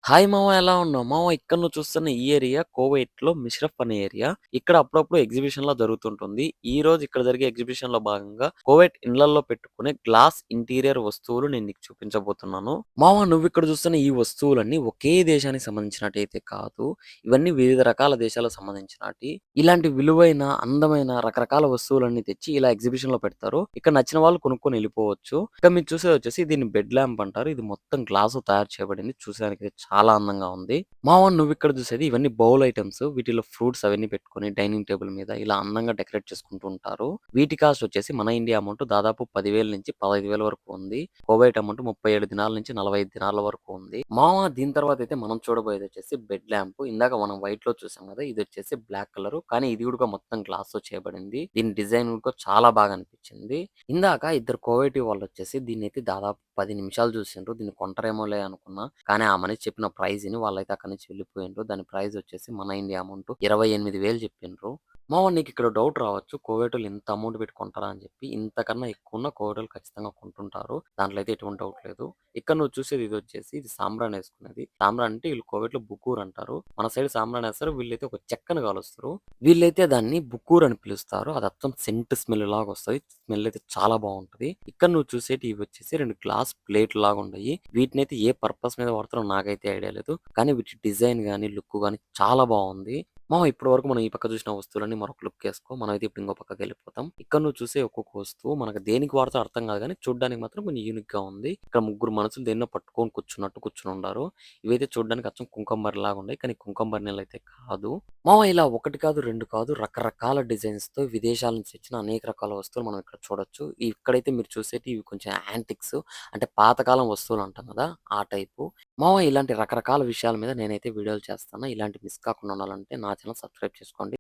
Hi మామ, ఎలా ఉన్నావు? మామ, ఇక్కడ నువ్వు చూస్తున్న ఈ ఏరియా కోవైట్‌లో మిష్రఫ్ అనే ఏరియా. ఇక్కడ అప్పుడప్పుడు ఎగ్జిబిషన్‌లా జరుగుతుంటుంది. ఈరోజు ఇక్కడ జరిగే ఎగ్జిబిషన్‌లో భాగంగా కోవైట్ ఇండ్లల్లో పెట్టుకునే గ్లాస్ ఇంటీరియర్ వస్తువులు నేను నీకు చూపించబోతున్నాను. మామ, నువ్విక్కడ చూస్తున్న ఈ వస్తువులన్నీ ఒకే దేశానికి సంబంధించినట్టయితే కాదు. ఇవన్నీ వివిధ రకాల దేశాలకు సంబంధించినటి. ఇలాంటి విలువైన, అందమైన రకరకాల వస్తువులన్నీ తెచ్చి ఇలా ఎగ్జిబిషన్‌లో పెడతారు. ఇక్కడ నచ్చిన వాళ్ళు కొనుక్కొని వెళ్ళిపోవచ్చు. ఇక్కడ మీరు చూసేదొచ్చేసి దీన్ని బెడ్ ల్యాంప్ అంటారు. ఇది మొత్తం గ్లాస్‌తో తయారు చేయబడింది. చూసేదానికి చాలా అందంగా ఉంది. మావ, నువ్విక్కడ చూసేది ఇవన్నీ బౌల్ ఐటెమ్స్. వీటిలో ఫ్రూట్స్ అవన్నీ పెట్టుకొని డైనింగ్ టేబుల్ మీద ఇలా అందంగా డెకరేట్ చేసుకుంటూ ఉంటారు. వీటి కాస్ట్ వచ్చేసి మన ఇండియా అమౌంట్ దాదాపు 10,000 నుంచి 15,000 వరకు ఉంది. కువైట్ అమౌంట్ 37 దినాల నుంచి 45 దినాల వరకు ఉంది. మావ, దీని తర్వాత అయితే మనం చూడబోయేది వచ్చేసి బెడ్ ల్యాంప్. ఇందాక మనం వైట్ లో చూసాం కదా, ఇది వచ్చేసి బ్లాక్ కలర్, కానీ ఇది కూడా మొత్తం గ్లాస్ తో చేయబడింది. దీని డిజైన్ కూడా చాలా బాగా అనిపించింది. ఇందాక ఇద్దరు కోవైటీ వాళ్ళు వచ్చేసి దీన్ని అయితే దాదాపు 10 నిమిషాలు చూసిండ్రు. దీన్ని కొంటారేమోలే అనుకున్నా, కానీ ఆ మనిషి చెప్పిన ప్రైజ్ ని వాళ్ళైతే అక్కడి నుంచి వెళ్ళిపోయిండ్రు. దాని ప్రైస్ వచ్చేసి మన ఇండియా అమౌంట్ 28,000 చెప్పిండ్రు. మామ, నీకు ఇక్కడ డౌట్ రావచ్చు, కోవేటోళ్ళు ఇంత అమౌంట్ పెట్టి కొంటారా అని చెప్పి. ఇంతకన్నా ఎక్కువ ఉన్న కోవేటోళ్ళు ఖచ్చితంగా కొంటుంటారు, దాంట్లో అయితే ఎటువంటి డౌట్ లేదు. ఇక్కడ నువ్వు చూసేది ఇది వచ్చేసి ఇది సాంబ్రాన్ వేసుకునేది. సాంబ్రాన్ అంటే వీళ్ళు కోవేట్లో బుకూర్ అంటారు. మన సైడ్ సాంబ్రాన్ వేస్తారు, వీళ్ళైతే ఒక చెక్కను కాలుస్తారు. వీళ్ళైతే దాన్ని బుకూర్ అని పిలుస్తారు. అది అచ్చం సెంట్ స్మెల్ లాగా వస్తుంది. స్మెల్ అయితే చాలా బాగుంటది. ఇక్కడ నువ్వు చూసేటి ఇవి వచ్చేసి రెండు గ్లాస్ ప్లేట్ లాగా ఉన్నాయి. వీటిని అయితే ఏ పర్పస్ మీద వాడతారో నాకైతే ఐడియా లేదు, కానీ వీటి డిజైన్ గానీ లుక్ గానీ చాలా బాగుంది. మామ, ఇప్పటి వరకు మనం ఈ పక్క చూసిన వస్తువులన్నీ మరొక లుక్ వేసుకో. మనం అయితే ఇప్పుడు ఇంకో పక్కకి వెళ్ళిపోతాం. ఇక్కడ నువ్వు చూసే ఒక్కొక్క వస్తువు మనకు దేనికి వాడితే అర్థం కాదు, కానీ చూడడానికి మాత్రం కొంచెం యూనిక్ గా ఉంది. ఇక్కడ ముగ్గురు మనుషులు దేన్నో పట్టుకొని కూర్చున్నట్టు కూర్చుని ఉన్నారు. ఇవైతే చూడడానికి అచ్చం కుంకుమబరి లాగా ఉన్నాయి, కానీ కుంకుమబరి నీళ్ళు అయితే కాదు. మామ, ఇలా ఒకటి కాదు రెండు కాదు, రకరకాల డిజైన్స్ తో విదేశాల నుంచి వచ్చిన అనేక రకాల వస్తువులు మనం ఇక్కడ చూడొచ్చు. ఇక్కడైతే మీరు చూసేటి ఇవి కొంచెం యాంటిక్స్, అంటే పాతకాలం వస్తువులు అంటాం కదా, ఆ టైపు. మామ, ఇలాంటి రకరకాల విషయాల మీద నేనైతే వీడియోలు చేస్తాను. ఇలాంటి మిస్ కాకుండా ఉండాలంటే నా ఛానల్ సబ్స్క్రైబ్ చేసుకోండి.